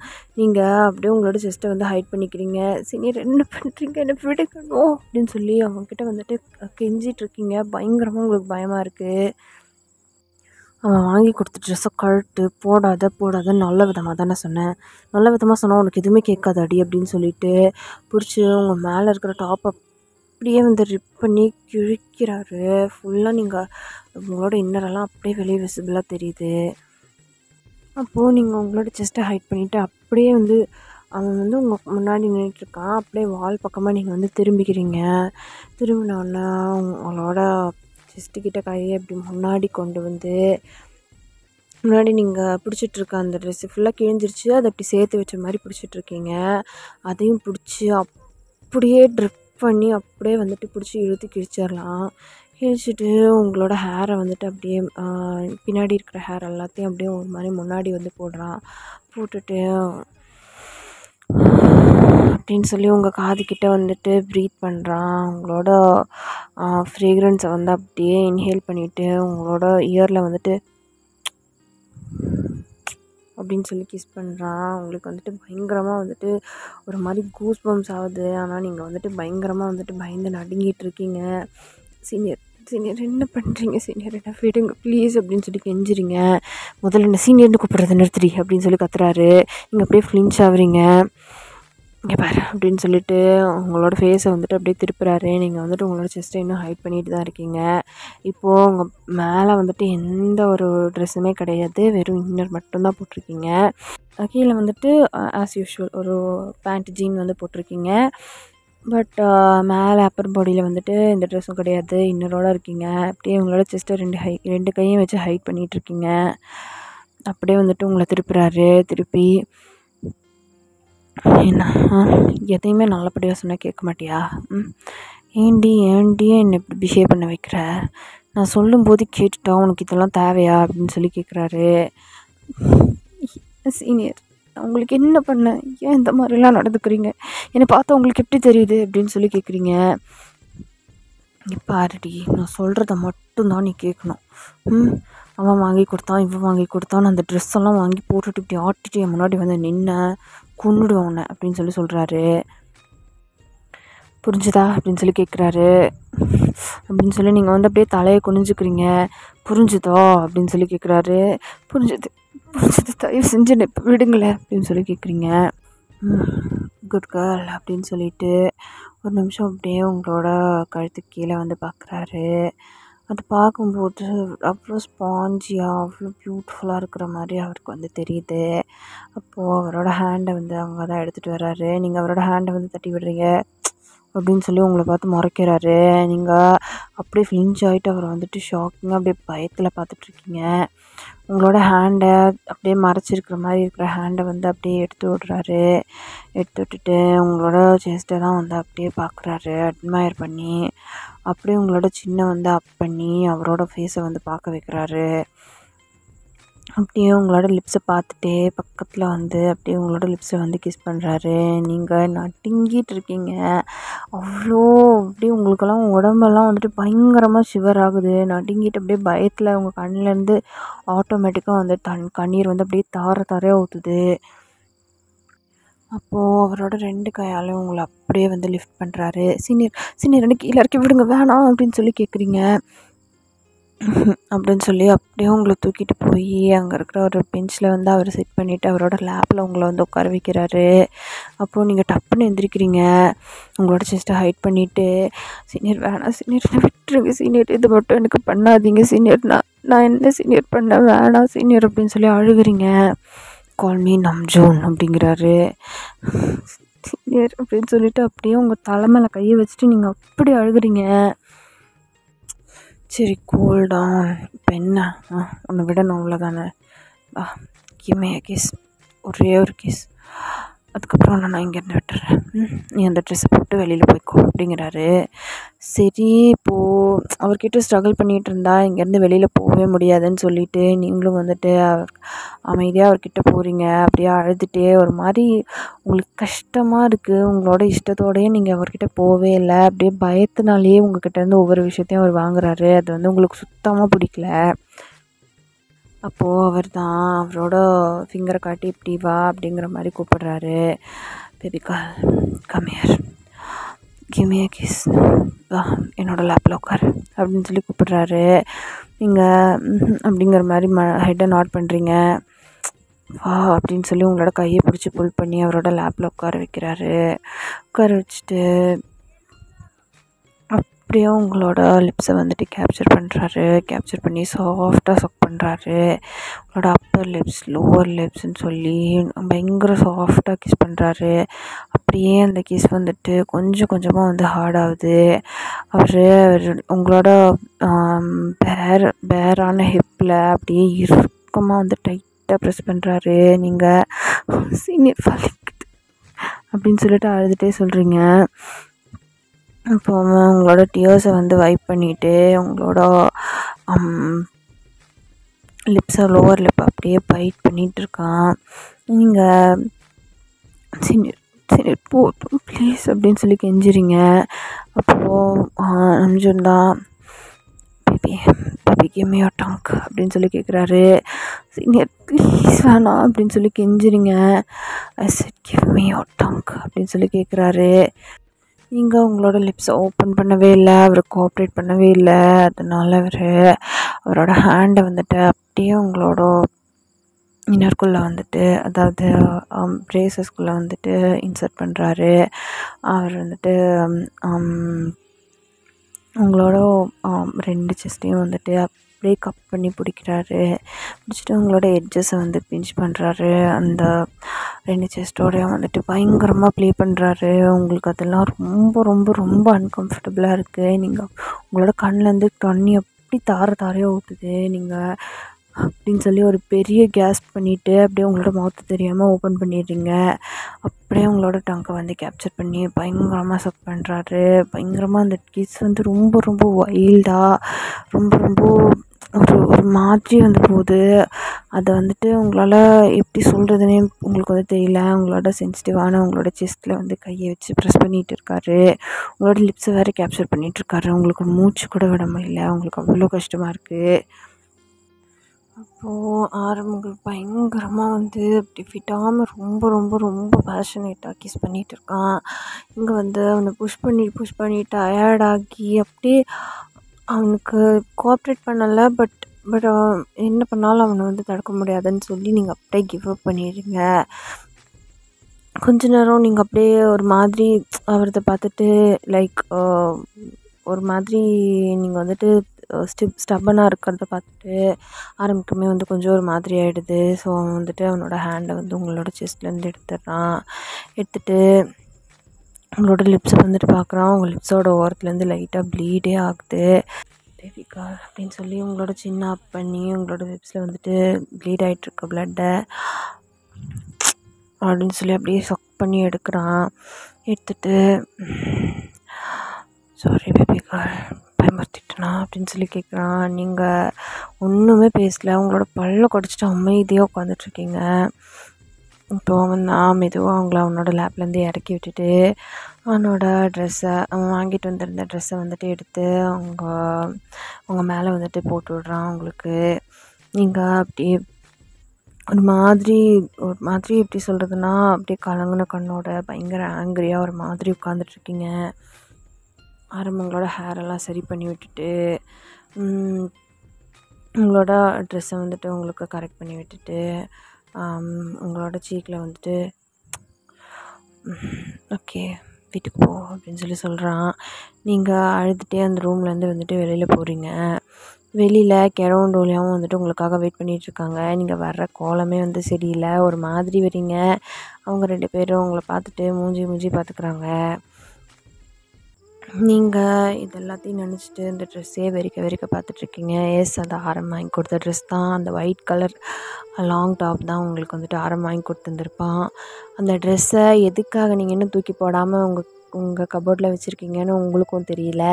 நீங்கள் அப்படியே உங்களோட செஸ்ட்டை வந்து ஹைட் பண்ணிக்கிறீங்க. சீனியர் என்ன பண்ணுறீங்க, என்ன விடுக்கணும் அப்படின்னு சொல்லி அவங்கக்கிட்ட வந்துட்டு கெஞ்சிட்ருக்கீங்க. பயங்கரமாக உங்களுக்கு பயமாக இருக்குது. அவன் வாங்கி கொடுத்த ட்ரெஸ்ஸை கழட்டு, போடாத நல்ல விதமாக தானே சொன்னேன், நல்ல விதமாக சொன்னால் உனக்கு எதுவுமே கேட்காது அடி அப்படின்னு சொல்லிட்டு பிடிச்சி உங்கள் மேலே இருக்கிற டாப்பை அப்படியே வந்து ரிப் பண்ணி கிழிக்கிறாரு. ஃபுல்லாக நீங்கள் உங்களோட இன்னரெல்லாம் அப்படியே வெளியே விசிபிளாக தெரியுது. அப்போது நீங்கள் உங்களோட செஸ்ட்டை ஹைட் பண்ணிவிட்டு அப்படியே வந்து அவன் வந்து உங்கள் முன்னாடி நின்றுட்டுருக்கான். அப்படியே வால் பக்கமாக நீங்கள் வந்து திரும்பிக்கிறீங்க. திரும்பினோடனே உங்களோட செஸ்ட்டுக்கிட்ட கையை இப்படி முன்னாடி கொண்டு வந்து முன்னாடி நீங்கள் பிடிச்சிட்ருக்க அந்த ட்ரெஸ்ஸு ஃபுல்லாக கிழிஞ்சிருச்சு. அதை அப்படி சேர்த்து வச்ச மாதிரி பிடிச்சிட்ருக்கீங்க. அதையும் பிடிச்சி அப்படியே ட்ரிப் பண்ணி அப்படியே வந்துட்டு பிடிச்சி இழுத்து கிழிச்சிடலாம். கிழிச்சிட்டு உங்களோட ஹேரை வந்துட்டு அப்படியே பின்னாடி இருக்கிற ஹேர் எல்லாத்தையும் அப்படியே ஒரு மாதிரி முன்னாடி வந்து போடுறான். போட்டுட்டு அப்படின்னு சொல்லி உங்கள் காதுக்கிட்ட வந்துட்டு ப்ரீத் பண்ணுறான். உங்களோட ஃப்ரேக்ரன்ஸை வந்து அப்படியே இன்ஹேல் பண்ணிவிட்டு உங்களோட இயரில் வந்துட்டு அப்படின்னு சொல்லி கிஸ் பண்ணுறான். உங்களுக்கு வந்துட்டு பயங்கரமாக வந்துட்டு ஒரு மாதிரி கூஸ் பம்ப்ஸ் ஆகுது. ஆனால் நீங்கள் வந்துட்டு பயங்கரமாக வந்துட்டு பயந்து நடுங்கிட்டு இருக்கீங்க. சீனியர் என்ன பண்ணுறீங்க சீனியர், என்ன விடுங்க ப்ளீஸ் அப்படின்னு சொல்லி கெஞ்சுறீங்க. முதல்ல என்ன சீனியர்னு கூப்பிட்றத நிறுத்துடி அப்படின்னு சொல்லி கத்துறாரு. நீங்கள் அப்படியே ஃப்ளின்ச் ஆகுறீங்க. இங்கே பாரு அப்படின்னு சொல்லிட்டு உங்களோட ஃபேஸை வந்துட்டு அப்படியே திருப்புறாரு. நீங்கள் வந்துட்டு உங்களோட செஸ்ட்டை இன்னும் ஹைட் பண்ணிட்டு தான் இருக்கீங்க. இப்போது உங்கள் மேலே வந்துட்டு எந்த ஒரு ட்ரெஸ்ஸுமே கிடையாது, வெறும் இன்னர் மட்டும்தான் போட்டிருக்கீங்க. கீழே வந்துட்டு ஆஸ் யூஷுவல் ஒரு பேண்ட் ஜீன் வந்து போட்டிருக்கீங்க. பட் மேலே அப்பர் பாடியில் வந்துட்டு எந்த ட்ரெஸ்ஸும் கிடையாது, இன்னரோடு இருக்கீங்க. அப்படியே உங்களோட செஸ்ட்டை ரெண்டு கையும் வச்சு ஹைட் பண்ணிகிட்ருக்கீங்க. அப்படியே வந்துட்டு உங்களை திருப்புறாரு. திருப்பி என்ன எதையுமே நல்லபடியாக சொன்னால் கேட்க மாட்டியா? ஏன்டி என்னை இப்படி பிஹேவ் பண்ண வைக்கிற? நான் சொல்லும்போது கேட்டுட்டா உனக்கு இதெல்லாம் தேவையா அப்படின்னு சொல்லி கேட்குறாரு. சீனியர் நான் உங்களுக்கு என்ன பண்ணேன், ஏன் இந்த மாதிரிலாம் நடந்துக்கிறீங்க, என்னை பார்த்தா உங்களுக்கு எப்படி தெரியுது அப்படின்னு சொல்லி கேட்குறீங்க. பாருடி நான் சொல்கிறத மட்டும்தான் நீ கேட்கணும். அவன் வாங்கி கொடுத்தான் இவன் வாங்கி கொடுத்தான், அந்த ட்ரெஸ் எல்லாம் வாங்கி போட்டுட்டு இப்படி ஆட்டிட்டு என் முன்னாடி வந்து நின்ன கொன்னுடுவேன் உன்னை அப்படின்னு சொல்லி சொல்கிறாரு. புரிஞ்சுதா அப்படின்னு சொல்லி கேட்குறாரு. அப்படின்னு சொல்லி நீங்கள் வந்து அப்படியே தலையை குனிஞ்சுக்கிறீங்க. புரிஞ்சுதோ அப்படின்னு சொல்லி கேட்குறாரு. புரிஞ்சுது தயவு செஞ்சு இப்போ விடுங்களேன் அப்படின்னு சொல்லி கேட்குறீங்க. குட் கேர்ள் அப்படின்னு சொல்லிட்டு ஒரு நிமிஷம் அப்படியே உங்களோட கழுத்துக்கு கீழே வந்து பார்க்குறாரு. அது பார்க்கும்போது அவ்வளோ ஸ்பாஞ்சியாக அவ்வளோ பியூட்டிஃபுல்லாக இருக்கிற மாதிரி அவருக்கு வந்து தெரியுது. அப்போது அவரோட ஹேண்டை வந்து அவங்க தான் எடுத்துகிட்டு வர்றாரு. நீங்கள் அவரோட ஹேண்டை வந்து தட்டி விடுறீங்க அப்படின்னு சொல்லி உங்களை பார்த்து முறைக்கிறாரு. நீங்கள் அப்படியே ஃப்ளின்ச் ஆகிட்டு அவரை வந்துட்டு ஷாக்கிங்காக அப்படியே பயத்தில் பார்த்துட்ருக்கீங்க. உங்களோட ஹேண்டை அப்படியே மறைச்சிருக்கிற மாதிரி இருக்கிற ஹேண்டை வந்து அப்படியே எடுத்து விடுறாரு. எடுத்து விட்டுட்டு உங்களோட செஸ்ட்டை தான் வந்து அப்படியே பார்க்குறாரு அட்மையர் பண்ணி. அப்படியே உங்களோட சின்ன வந்து அப் பண்ணி அவரோட ஃபேஸை வந்து பார்க்க வைக்கிறாரு. அப்படியே உங்களோட லிப்ஸை பார்த்துட்டே பக்கத்தில் வந்து அப்படியே உங்களோட லிப்ஸை வந்து கிஸ் பண்ணுறாரு. நீங்கள் நடுங்கிட்டு இருக்கீங்க. அவ்வளோ அப்படியே உங்களுக்கெல்லாம் உடம்பெல்லாம் வந்துட்டு பயங்கரமாக ஷிவர் ஆகுது. நடுங்கிட்டு அப்படியே பயத்தில் உங்கள் கண்ணிலேருந்து ஆட்டோமேட்டிக்காக வந்து கண்ணீர் வந்து அப்படியே தாரையாக ஊற்றுது. அப்போது அவரோட 2 கையாலையும் உங்களை அப்படியே வந்து லிஃப்ட் பண்ணுறாரு. சீனியர் எனக்கு கீழே இறக்கி விடுங்க வேணாம் அப்படின்னு சொல்லி கேட்குறீங்க. அப்படின்னு சொல்லி அப்படியே உங்களை தூக்கிட்டு போய் அங்கே இருக்கிற ஒரு பெஞ்சில் வந்து அவர் செட் பண்ணிவிட்டு அவரோட லேப்பில் உங்களை வந்து உட்கார வைக்கிறாரு. அப்போது நீங்கள் டப்புன்னு எந்திரிக்கிறீங்க. உங்களோட செஸ்ட்டை ஹைட் பண்ணிவிட்டு சீனியர் வேணாம் சீனியர் என்னை விட்டுருங்க சீனியர், இது மட்டும் எனக்கு பண்ணாதீங்க சீனியர், நான் என்ன சீனியர் பண்ண வேணாம் சீனியர் அப்படின்னு சொல்லி அழுகுறீங்க. கால் மீ நம்ஜூன் அப்படிங்கிறாரு. சீனியர் அப்படின்னு சொல்லிட்டு அப்படியே உங்கள் தலை மேலே கையை வச்சுட்டு நீங்கள் அப்படி அழுகுறீங்க. சரி கூல் டவுன், இப்போ என்ன உன்னை விடணும் அவ்வளோதானே, கிவ் மீ எ கிஸ், ஒரே ஒரு கிஸ், அதுக்கப்புறம் நான் இங்கேருந்து விட்டுறேன், நீ அந்த ட்ரெஸ்ஸை போட்டு வெளியில் போய்க்கோ அப்படிங்கிறாரு. சரி இப்போது அவர்கிட்ட ஸ்ட்ரகிள் பண்ணிகிட்டு இருந்தா இங்கேருந்து வெளியில் போகவே முடியாதுன்னு சொல்லிவிட்டு நீங்களும் வந்துட்டு அமைதியாக அவர்கிட்ட போகிறீங்க. அப்படியே அழுதுகிட்டே ஒரு மாதிரி உங்களுக்கு கஷ்டமாக இருக்குது. உங்களோட இஷ்டத்தோடையே நீங்கள் அவர்கிட்ட போகவே இல்லை. அப்படியே பயத்தினாலேயே உங்கள்கிட்டேருந்து ஒவ்வொரு விஷயத்தையும் அவர் வாங்குறாரு. அது வந்து உங்களுக்கு சுத்தமாக பிடிக்கல. அப்போது அவர் தான் அவரோட ஃபிங்கரை காட்டி இப்படி வா அப்படிங்கிற மாதிரி கூப்பிடுறாரு. Baby come here, give me a kiss, வா என்னோடய லேப்பில் உட்காரு அப்படின்னு சொல்லி கூப்பிடுறாரு. நீங்கள் அப்படிங்கிற மாதிரி ஹெட்டை நாட் பண்ணுறீங்க. வா அப்படின்னு சொல்லி உங்களோட கையை பிடிச்சி புல் பண்ணி அவரோட லேப்பில் உட்கார வைக்கிறாரு. உட்கார வச்சுட்டு அப்படியே உங்களோட லிப்ஸை வந்துட்டு கேப்சர் பண்ணுறாரு. கேப்சர் பண்ணி சாஃப்டாக சக் பண்ணுறாரு. உங்களோட அப்பர் லிப்ஸ், லோவர் லிப்ஸ்ன்னு சொல்லி பயங்கர சாஃப்டாக கிஸ் பண்ணுறாரு. அப்படியே அந்த கிஸ் வந்துட்டு கொஞ்சம் கொஞ்சமாக வந்து ஹார்ட் ஆகுது. அவர் உங்களோட பேரான ஹிப்பில் அப்படியே இறுக்கமாக வந்து டைட்டாக ப்ரெஸ் பண்ணுறாரு. நீங்கள் சீனியர் வலிக்குது அப்படின்னு சொல்லிட்டு அழுதுகிட்டே சொல்கிறீங்க. இப்போ உங்களோட டியர்ஸை வந்து வைப் பண்ணிவிட்டு உங்களோட லிப்ஸை, லோவர் லிப் அப்படியே பைட் பண்ணிகிட்ருக்கான். நீங்கள் சீனியர் சரி போட்டும் ப்ளீஸ் அப்படின்னு சொல்லி கெஞ்சிறீங்க. அப்போது அர்ஜுன் தான் baby give me your tongue அப்படின்னு சொல்லி கேட்குறாரு. சீனியர் ப்ளீஸ் வேணாம் அப்படின்னு சொல்லி கெஞ்சிறீங்க. I said give me your tongue அப்படின்னு சொல்லி கேட்குறாரு. நீங்கள் உங்களோட லிப்ஸை ஓப்பன் பண்ணவே இல்லை, அவர் கோஆப்ரேட் பண்ணவே இல்லை. அதனால் அவரோட ஹேண்டை வந்துட்டு அப்படியே உங்களோட இன்னர்க்குள்ளே வந்துட்டு, அதாவது பிரேசஸ்குள்ளே வந்துட்டு இன்சர்ட் பண்ணுறாரு. அவர் வந்துட்டு உங்களோட 2 செஸ்ட்டையும் வந்துட்டு அப்படியே கப் பண்ணி பிடிக்கிறாரு. பிடிச்சிட்டு உங்களோட எட்ஜஸை வந்து பிஞ்ச் பண்ணுறாரு. அந்த 2 செஸ்ட்டோடையும் வந்துட்டு பயங்கரமாக ப்ளே பண்ணுறாரு. உங்களுக்கு அதெல்லாம் ரொம்ப ரொம்ப ரொம்ப அன்கம்ஃபர்டபுளாக இருக்குது. நீங்கள் உங்களோட கண்ணிலேருந்து தண்ணி அப்படி தாரையாக ஊற்றுது. நீங்கள் அப்படின்னு சொல்லி ஒரு பெரிய கேஸ் பண்ணிவிட்டு அப்படியே உங்களோட மவுத்து தெரியாமல் ஓப்பன் பண்ணிடுறீங்க. அப்படியே உங்களோட டங்கை வந்து கேப்சர் பண்ணி பயங்கரமாக சக் பண்ணுறாரு. பயங்கரமாக அந்த கிஸ் வந்து ரொம்ப ரொம்ப வைல்டாக ரொம்ப ரொம்ப ஒரு மாதிரி வந்து போகுது. அதை வந்துட்டு உங்களால் எப்படி சொல்கிறதுனே உங்களுக்கு வந்து தெரியல. உங்களோட சென்சிட்டிவான உங்களோட செஸ்ட்டில் வந்து கையை வச்சு ப்ரெஸ் பண்ணிகிட்டு இருக்காரு. உங்களோட லிப்ஸை வேறு கேப்சர் பண்ணிகிட்ருக்காரு. உங்களுக்கு மூச்சு கூட விட முடியல. உங்களுக்கு அவ்வளோ கஷ்டமாக இருக்குது. அப்போது ஆரம்பங்கள் பயங்கரமாக வந்து அப்படி ஃபிட்டாமல் ரொம்ப ரொம்ப ரொம்ப பேஷனேட்டாக கிஸ் பண்ணிகிட்டு இருக்கான். இங்கே வந்து அவனை புஷ் பண்ணி டயர்டாகி அப்படியே அவனுக்கு கோஆப்ரேட் பண்ணலை. பட் என்ன பண்ணாலும் அவனை வந்து தடுக்க முடியாதுன்னு சொல்லி நீங்கள் அப்படியே கிவ் அப் பண்ணிடுறீங்க. கொஞ்ச நேரம் நீங்கள் அப்படியே ஒரு மாதிரி அவரதை பார்த்துட்டு லைக் ஒரு மாதிரி நீங்கள் வந்துட்டு ஸ்டப்பனாக இருக்கிறத பார்த்துட்டு ஆரம்பிக்குமே வந்து கொஞ்சம் ஒரு மாதிரி ஆகிடுது. ஸோ அவன் வந்துட்டு அவனோட ஹேண்டை வந்து உங்களோட செஸ்ட்லேருந்து எடுத்துடுறான். எடுத்துகிட்டு உங்களோட லிப்ஸை வந்துட்டு பார்க்குறான். உங்கள் லிப்ஸோட ஓரத்துலேருந்து லைட்டாக ப்ளீடே ஆகுது. பேபிக்கா அப்படின்னு சொல்லி உங்களோட சின்ன அப் பண்ணி உங்களோட லிப்ஸில் வந்துட்டு ப்ளீட் ஆகிட்டுருக்க ப்ளட்டை அப்படின்னு சொல்லி அப்படியே சக் பண்ணி எடுக்கிறான். எடுத்துகிட்டு சாரி பேபிக்கா பயமுறுத்திட்டனா அப்படின்னு சொல்லி கேட்குறான். நீங்கள் ஒன்றுமே பேசலை. உங்களோட பல்லை கடிச்சிட்டு அமைதியாக உட்காந்துட்ருக்கீங்க. இப்போ அவன் தான் மெதுவாக அவனோட லேப்லேருந்து இறக்கி விட்டுட்டு அவனோட அவன் வாங்கிட்டு வந்திருந்த ட்ரெஸ்ஸை வந்துட்டு எடுத்து அவங்க மேலே வந்துட்டு போட்டு விட்றான். உங்களுக்கு நீங்கள் அப்படியே ஒரு மாதிரி எப்படி சொல்கிறதுனா அப்படியே கலங்கின கண்ணோட பயங்கர ஆங்கிரியாக ஒரு மாதிரி உட்காந்துட்ருக்கீங்க. ஆரம்பங்களோட ஹேரெல்லாம் சரி பண்ணி விட்டுட்டு உங்களோட ட்ரெஸ்ஸை வந்துட்டு உங்களுக்கு கரெக்ட் பண்ணி விட்டுட்டு உங்களோட சீக்கில் வந்துட்டு ஓகே வீட்டுக்கு போ அப்படின்னு சொல்லி சொல்கிறான். நீங்கள் அழுதுகிட்டே அந்த ரூம்லேருந்து வந்துட்டு வெளியில் போகிறீங்க. வெளியில் கெரவும் டோலியாவும் வந்துட்டு உங்களுக்காக வெயிட் பண்ணிகிட்ருக்காங்க. நீங்கள் வர்ற கோலமே வந்து சரியில்லை, ஒரு மாதிரி வரீங்க. அவங்க 2 பேரும் உங்களை பார்த்துட்டு மூஞ்சி பார்த்துக்குறாங்க. நீங்கள் இது எல்லாத்தையும் நினச்சிட்டு இந்த ட்ரெஸ்ஸே வெறிக்க பார்த்துட்ருக்கீங்க. அந்த ஆரம் வாங்கி கொடுத்த ட்ரெஸ் தான், அந்த ஒயிட் கலர் லாங் டாப் தான் உங்களுக்கு வந்துட்டு ஆரம் வாங்கி கொடுத்துருந்துருப்பான். அந்த ட்ரெஸ்ஸை எதுக்காக நீங்கள் இன்னும் தூக்கி போடாமல் உங்கள் கபோர்டில் வச்சுருக்கீங்கன்னு உங்களுக்கும் தெரியல,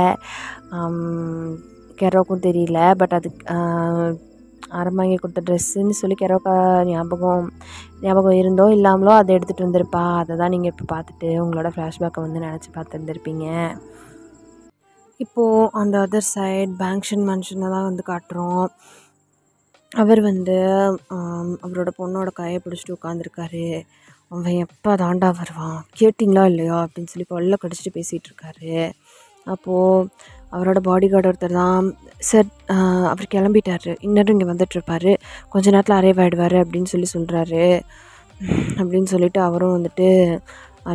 கெரோக்கும் தெரியல. பட் அது ஆரம் வாங்கி கொடுத்த ட்ரெஸ்ஸுன்னு சொல்லி கெரோக்கா ஞாபகம் இருந்தோ இல்லாமலோ அதை எடுத்துகிட்டு வந்திருப்பா. அதை தான் நீங்கள் இப்போ பார்த்துட்டு உங்களோட ஃப்ளாஷ்பேக்கை வந்து நினச்சி பார்த்துருந்துருப்பீங்க. இப்போது அந்த அதர் சைட் பேங்க்ஷன் மனுஷனை தான் வந்து காட்டுறோம். அவர் வந்து அவரோட பொண்ணோட கையை பிடிச்சிட்டு உட்காந்துருக்காரு. அவன் எப்போ தாண்டா வருவான், கேட்டிங்களா இல்லையா அப்படின்னு சொல்லி கொல்ல கடிச்சிட்டு பேசிகிட்டு இருக்காரு. அப்போது அவரோட பாடி கார்டு ஒருத்தர் தான் சார், அவர் கிளம்பிட்டார், இன்னும் இங்கே வந்துட்டுருப்பார், கொஞ்ச நேரத்தில் அரைவ் ஆகிடுவார் அப்படின்னு சொல்கிறாரு. அப்படின்னு சொல்லிட்டு அவரும் வந்துட்டு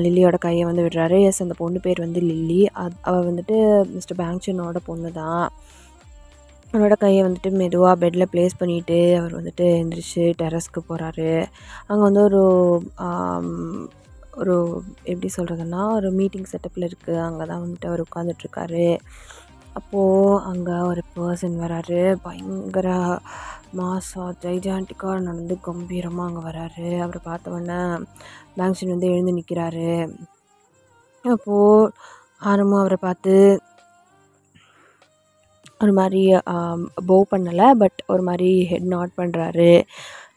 லில்லியோட கையை வந்து விடுறாரு. எஸ், அந்த பொண்ணு பேர் வந்து லில்லி. அவள் வந்துட்டு மிஸ்டர் பேங்க்சனோட பொண்ணு தான். அவனோட கையை வந்துட்டு மெதுவாக பெட்டில் ப்ளேஸ் பண்ணிவிட்டு அவர் வந்துட்டு எந்திரிச்சு டெரஸ்க்கு போகிறாரு. அங்கே வந்து ஒரு எப்படி சொல்கிறதுன்னா ஒரு மீட்டிங் செட்டப்பில் இருக்குது. அங்கே தான் வந்துட்டு அவர் உட்காந்துட்ருக்காரு. அப்போது அங்கே ஒரு பர்சன் வராரு. பயங்கர மாசாக ஜைஜாண்டிக்காக நடந்து கம்பீரமாக அங்கே வராரு. அவரை பார்த்தவொடனே பேங்க்சன் வந்து எழுந்து நிற்கிறாரு. அப்போது ஆரம்பம் அவரை பார்த்து ஒரு மாதிரி போ பண்ணலை, பட் ஒரு மாதிரி ஹெட் நாட் பண்ணுறாரு.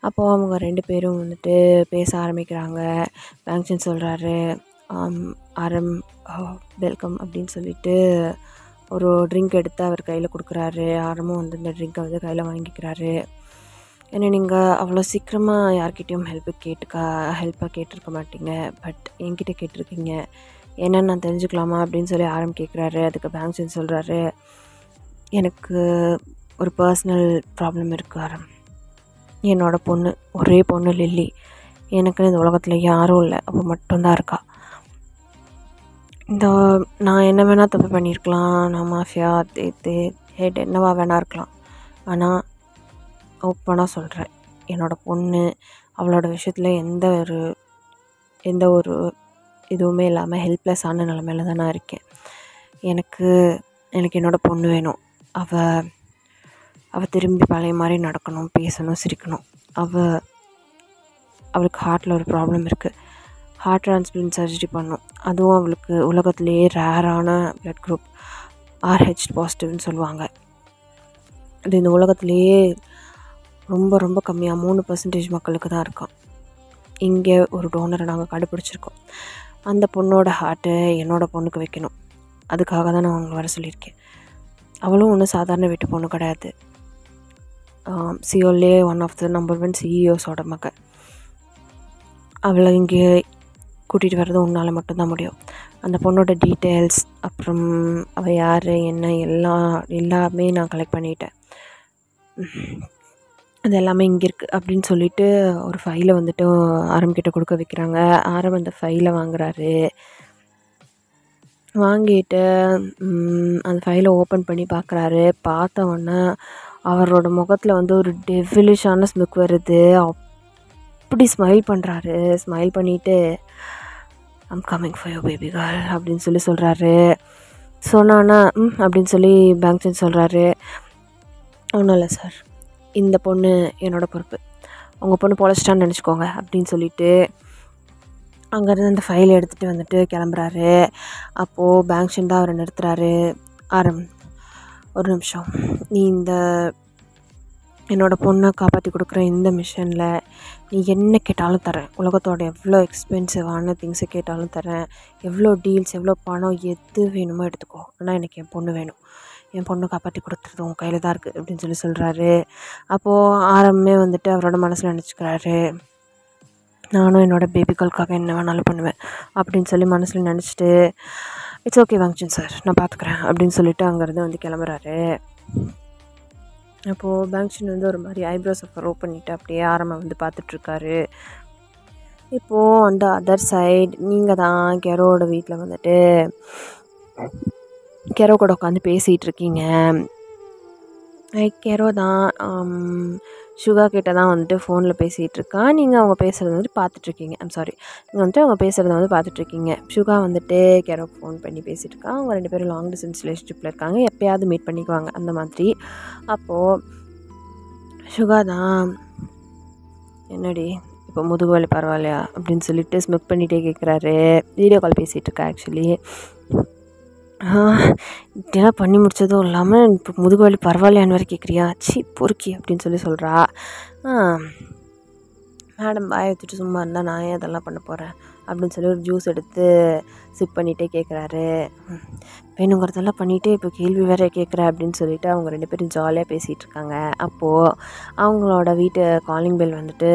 அப்போது அவங்க 2 பேரும் வந்துட்டு பேச ஆரம்பிக்கிறாங்க. பேங்க்சன் சொல்கிறாரு, ஆரம் வெல்கம் அப்படின்னு சொல்லிட்டு ஒரு ட்ரிங்க் எடுத்து அவர் கையில் கொடுக்குறாரு. ஆரமும் வந்து இந்த ட்ரிங்க்கை வந்து கையில் வாங்கிக்கிறாரு. ஏன்னா நீங்கள் அவ்வளோ சீக்கிரமாக யார்கிட்டையும் ஹெல்ப்பாக கேட்டிருக்க மாட்டீங்க, பட் என்கிட்ட கேட்டிருக்கீங்க, என்னன்னு நான் தெரிஞ்சுக்கலாமா அப்படின்னு சொல்லி ஆரம் கேட்குறாரு. அதுக்கு பேங்க்சன் சொல்கிறாரு, எனக்கு ஒரு பர்சனல் ப்ராப்ளம் இருக்குது ஆரம். என்னோடய பொண்ணு, ஒரே பொண்ணு லில்லி, எனக்குன்னு இந்த உலகத்தில் யாரும் இல்லை, அவள் மட்டும்தான் இருக்கா. நான் என்ன வேணால் தப்பு பண்ணியிருக்கலாம், நான் மாஃபியா ஹெட் என்னவா வேணா இருக்கலாம், ஆனால் ஓப்பனாக சொல்கிறேன், என்னோடய பொண்ணு அவளோட விஷயத்தில் எந்த ஒரு இதுவுமே இல்லாமல் ஹெல்ப்லெஸ்ஸான நிலமையில தான் நான் இருக்கேன். எனக்கு என்னோடய பொண்ணு வேணும். அவள் திரும்பி பழைய மாதிரி நடக்கணும், பேசணும், சிரிக்கணும். அவளுக்கு ஹார்ட்டில் ஒரு ப்ராப்ளம் இருக்குது. ஹார்ட் டிரான்ஸ்பிளான்ட் சர்ஜரி பண்ணும். அதுவும் அவளுக்கு உலகத்துலேயே ரேரான ப்ளட் குரூப் RH பாசிட்டிவ்னு சொல்லுவாங்க. அது இந்த உலகத்துலேயே ரொம்ப ரொம்ப கம்மியாக 3% மக்களுக்கு தான் இருக்கான். இங்கே ஒரு டோனரை நாங்கள் கண்டுபிடிச்சிருக்கோம். அந்த பொண்ணோட ஹார்ட்டை என்னோடய பொண்ணுக்கு வைக்கணும். அதுக்காக தான் நான் அவங்களை வர சொல்லியிருக்கேன். அவளும் ஒன்றும் சாதாரண வீட்டு பொண்ணு கிடையாது. சியோல்லே ஒன் ஆஃப் த நம்பர் 1 CEOஸோட மகள். அவளை இங்கே கூட்டிகிட்டு வர்றது உன்னால் மட்டும்தான் முடியும். அந்த பொண்ணோட டீட்டெயில்ஸ், அப்புறம் அவள் யார் என்ன எல்லாமே நான் கலெக்ட் பண்ணிட்டேன். அது எல்லாமே இங்கே இருக்குது அப்படின்னு சொல்லிட்டு ஒரு ஃபைலை வந்துட்டு ஆரம்பிக்கிட்ட கொடுக்க வைக்கிறாங்க. ஆரம் அந்த ஃபைலை வாங்குறாரு. வாங்கிட்டு அந்த ஃபைலை ஓப்பன் பண்ணி பார்க்குறாரு. பார்த்தவொன்னே அவரோட முகத்தில் வந்து ஒரு டெவிலிஷான ஸ்மிக் வருது. அப்படி ஸ்மைல் பண்ணுறாரு. ஸ்மைல் பண்ணிவிட்டு I'm coming for you baby girl அப்படின்னு சொல்கிறாரு. சொன்னான்னா அப்படின்னு சொல்லி பேங்க்சன் சொல்கிறாரு, ஒன்றும் இல்லை சார், இந்த பொண்ணு என்னோடய பொறுப்பு, உங்கள் பொண்ணு பொழைச்சிட்டான்னு நினச்சிக்கோங்க அப்படின்னு சொல்லிட்டு அங்கேருந்து அந்த ஃபைலை எடுத்துகிட்டு வந்துட்டு கிளம்புறாரு. அப்போது பேங்க்சன் தான் அவரை நிறுத்துறாரு. ஆரம், ஒரு நிமிஷம், நீ என்னோடய பொண்ணை காப்பாற்றி கொடுக்குற இந்த மிஷனில் நீ என்ன கேட்டாலும் தரேன். உலகத்தோட எவ்வளோ எக்ஸ்பென்சிவான திங்ஸை கேட்டாலும் தரேன். எவ்வளோ டீல்ஸ், எவ்வளோ பணம், எது வேணுமோ எடுத்துக்கோ. ஆனால் எனக்கு என் பொண்ணு வேணும். என் பொண்ணு காப்பாற்றி கொடுத்துறது உன் கையில் தான் இருக்குது அப்படின்னு சொல்கிறாரு. அப்போது ஆரம்பமே வந்துட்டு அவரோட மனசில் நினச்சிக்கிறாரு, நானும் என்னோடய பேபிகளுக்காக என்ன வேணாலும் பண்ணுவேன் அப்படின்னு சொல்லி மனசில் நினச்சிட்டு, இட்ஸ் ஓகே பேங்க்சன் சார், நான் பார்த்துக்குறேன் அப்படின்னு சொல்லிட்டு அங்கேருந்து வந்து கிளம்புறாரு. அப்போது பேங்க்சன் வந்து ஒரு மாதிரி ஐப்ரோஸை ஃபரோ பண்ணிவிட்டு அப்படியே ஆரம்பம் வந்து பார்த்துட்ருக்காரு. இப்போது அந்த அதர் சைட் நீங்கள் தான் கெரோட வீட்டில் வந்துட்டு கெரோ கூட உட்காந்து பேசிகிட்டு இருக்கீங்க. கெரோ தான் சுகா கிட்ட தான் வந்துட்டு ஃபோனில் பேசிகிட்டு இருக்கான். நீங்கள் அவங்க பேசுகிறத வந்துட்டு பார்த்துட்ருக்கீங்க. நீங்கள் வந்துட்டு அவங்க பேசுகிறத வந்து பார்த்துட்ருக்கீங்க. சுகா வந்துட்டு கெரோக்கு ஃபோன் பண்ணி பேசிகிட்டு இருக்கான். அவங்க 2 பேரும் லாங் டிஸ்டன்ஸ் ரிலேஷன்ஷிப்பில் இருக்காங்க. எப்போயாவது மீட் பண்ணிக்குவாங்க அந்த மாதிரி. அப்போது சுகா தான், என்னடி இப்போ முதுகு வலி பரவாயில்லையா அப்படின்னு சொல்லிட்டு ஸ்மிக் பண்ணிகிட்டே கேட்குறாரு. வீடியோ கால் பேசிகிட்டு இருக்கா ஆக்சுவலி. இப்படிலாம் பண்ணி முடித்ததும் இல்லாமல் இப்போ முதுகு வலி பரவாயில்லையான்னு வேறு கேட்குறியா, பொறுக்கி அப்படின்னு சொல்கிறா. மேடம் வாயை வச்சுட்டு சும்மா இருந்தால் நான் ஏன் அதெல்லாம் பண்ண போகிறேன் அப்படின்னு சொல்லி ஒரு ஜூஸ் எடுத்து சிப் பண்ணிகிட்டே கேட்குறாரு. வேணுங்கிறதெல்லாம் பண்ணிவிட்டு இப்போ கேள்வி வேறு கேட்குற அப்படின்னு சொல்லிட்டு அவங்க 2 பேரும் ஜாலியாக பேசிகிட்டு இருக்காங்க. அப்போது அவங்களோட வீட்டு காலிங் பெல் வந்துட்டு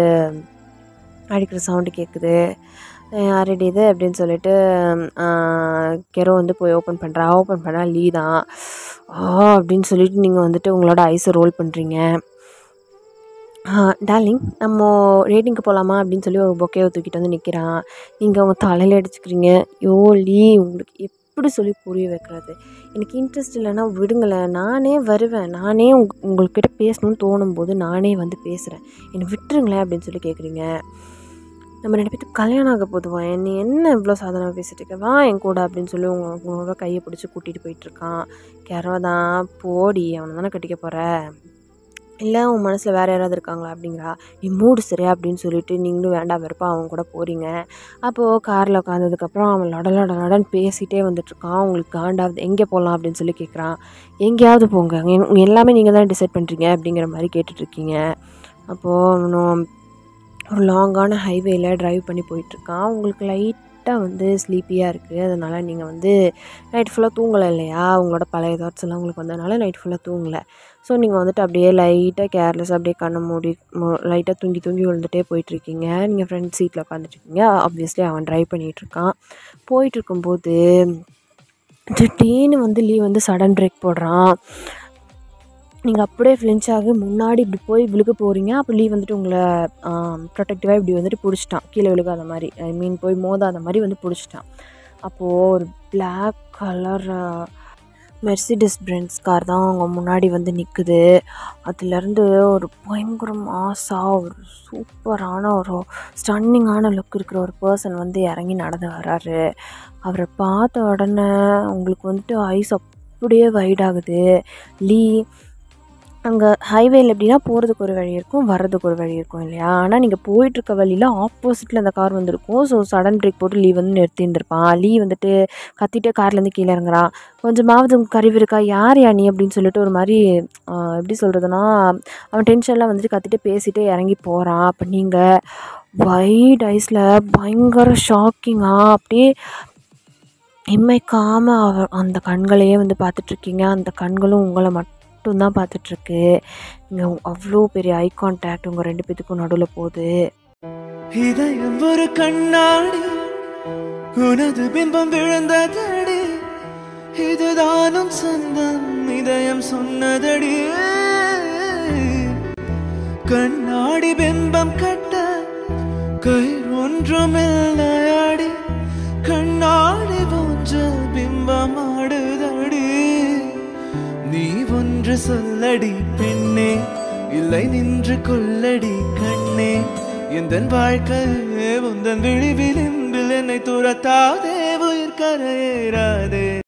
அடிக்கிற சவுண்டு கேட்குது. யாரடி இது அப்படின்னு சொல்லிட்டு கெரோ வந்து போய் ஓப்பன் பண்ணால் லீ தான். அப்படின்னு சொல்லிட்டு நீங்கள் வந்துட்டு உங்களோட ஐஸை ரோல் பண்ணுறீங்க. டார்லிங் நம்ம ரேட்டிங்க்கு போகலாமா அப்படின்னு சொல்லி ஒரு பொக்கேவை தூக்கிட்டு வந்து நிற்கிறான். நீங்கள் உங்கள் தலையில் அடிச்சுக்கிறீங்க. யோ லீ, உங்களுக்கு எப்படி சொல்லி புரிய வைக்கிறது? எனக்கு இன்ட்ரெஸ்ட் இல்லைன்னா விடுங்களேன், நானே வருவேன், நானே உங்கள்கிட்ட பேசணும்னு தோணும் போது நானே வந்து பேசுகிறேன், என்னை விட்டுருங்களேன் அப்படின்னு சொல்லி கேட்குறீங்க. நம்ம 2 பேத்துக்கு கல்யாணம் ஆக போதுவான், நீ என்ன இவ்வளோ சாதாரணமாக பேசிகிட்டு இருக்க, வா என் கூட அப்படின்னு சொல்லி உங்களோட கையை பிடிச்சி கூட்டிகிட்டு போயிட்டுருக்கான். கெரோ தான், போடி அவனை தானே கட்டிக்க போகிற, இல்லை உன் மனசில் வேறு யாராவது இருக்காங்களா அப்படிங்கிறா. நீ மூடு சரியா அப்படின்னு சொல்லிட்டு நீங்களும் வேண்டாம் வெறுப்பா அவங்க கூட போகிறீங்க. அப்போது காரில் உட்காந்ததுக்கப்புறம் அவன் லடன்னு பேசிகிட்டே வந்துட்டுருக்கான். உங்களுக்கு காண்டாவது, எங்கே போகலாம் அப்படின்னு சொல்லி கேட்குறான். எங்கேயாவது போங்க, எல்லாமே நீங்கள் தான் டிசைட் பண்ணுறீங்க அப்படிங்கிற மாதிரி கேட்டுட்ருக்கீங்க. அப்போது அவனும் ஒரு லாங்கான ஹைவேயில் ட்ரைவ் பண்ணி போயிட்டுருக்கான். உங்களுக்கு லைட்டாக வந்து ஸ்லீப்பியாக இருக்குது. அதனால் நீங்கள் வந்து நைட் ஃபுல்லாக தூங்கலை இல்லையா, உங்களோட பழைய தாட்ஸ் எல்லாம் உங்களுக்கு வந்ததுனால நைட் ஃபுல்லாக தூங்கலை. ஸோ நீங்கள் வந்துட்டு அப்படியே லைட்டாக கேர்லெஸ்ஸாக அப்படியே கண்ணை மூடி லைட்டாக தூங்கி விழுந்துகிட்டே போயிட்டுருக்கீங்க. நீங்கள் ஃப்ரண்ட் சீட்டில் உட்காந்துட்ருக்கீங்க. ஆப்வியஸ்லி அவன் ட்ரைவ் பண்ணிகிட்ருக்கான். போயிட்டுருக்கும்போது திடீர்னு வந்து லீ வந்து சடன் பிரேக் போடுறான். நீங்கள் அப்படியே ஃப்ளின்ச் ஆகி முன்னாடி இப்படி போய் விழுக போகிறீங்க. அப்போ லீ வந்துட்டு உங்களை ப்ரொடெக்டிவாக இப்படி வந்துட்டு பிடிச்சிட்டான், கீழே விழுகாத மாதிரி, ஐ மீன் போய் மோதாத மாதிரி வந்து பிடிச்சிட்டான். அப்போது ஒரு black colour Mercedes Benz car தான் அவங்க முன்னாடி வந்து நிற்குது. அதுலேருந்து ஒரு பயங்கர மாஸாக ஒரு சூப்பரான ஒரு ஸ்டன்னிங்கான லுக் இருக்கிற ஒரு பர்சன் வந்து இறங்கி நடந்து வராரு. அவரை பார்த்த உடனே உங்களுக்கு வந்துட்டு ஐஸ் அப்படியே வைட் ஆகுது. லீ, அங்கே ஹைவேயில் எப்படின்னா போகிறதுக்கு ஒரு வழி இருக்கும், வர்றதுக்கு ஒரு வழி இருக்கும் இல்லையா. ஆனால் நீங்கள் போயிட்டுருக்க வழியில் ஆப்போசிட்டில் அந்த கார் வந்துருக்கும். ஸோ சடன் பிரேக் போட்டு லீ வந்து நிறுத்தியிருந்திருப்பான். லீ வந்துட்டு கத்திட்டே கார்லேருந்து கீழே இறங்குறான். கொஞ்சமாவது கறிவு இருக்கா, யார் நீ அப்படின்னு சொல்லிட்டு ஒரு மாதிரி எப்படி சொல்கிறதுனா, அவன் டென்ஷன்லாம் வந்துட்டு கத்திட்டே பேசிகிட்டே இறங்கி போகிறான். அப்போ நீங்கள் வைட் ஐஸில் பயங்கர ஷாக்கிங்காக அப்படியே இமைக்காமல் அந்த கண்களையே வந்து பார்த்துட்ருக்கீங்க. அந்த கண்களும் உங்களை மட்டும்தான் பார்த்துட்ருக்கு. இங்கே அவ்வளோ பெரிய ஐ கான்டாக்ட் உங்கள் 2 பேத்துக்கும் நடுவில் போகுது. இதயம் ஒரு கண்ணாடி, உனது பிம்பம் விழுந்ததடி, இதுதானும் சொந்தம் இதயம் சொன்னதடி. கண்ணாடி பிம்பம் கட்ட கை ஒன்றுமில்லையாடி, கண்ணாடி போன்ற பிம்பம் ஆடுதடி. நீ ஒன்று சொல்லடி பெண்ணே, இல்லை நின்று கொள்ளடி கண்ணே, எந்தன் வாழ்க்கையே உந்தன் விழி விளிம்பில் என்னை துரத்தாதே, உயிர் கரையேறாதே.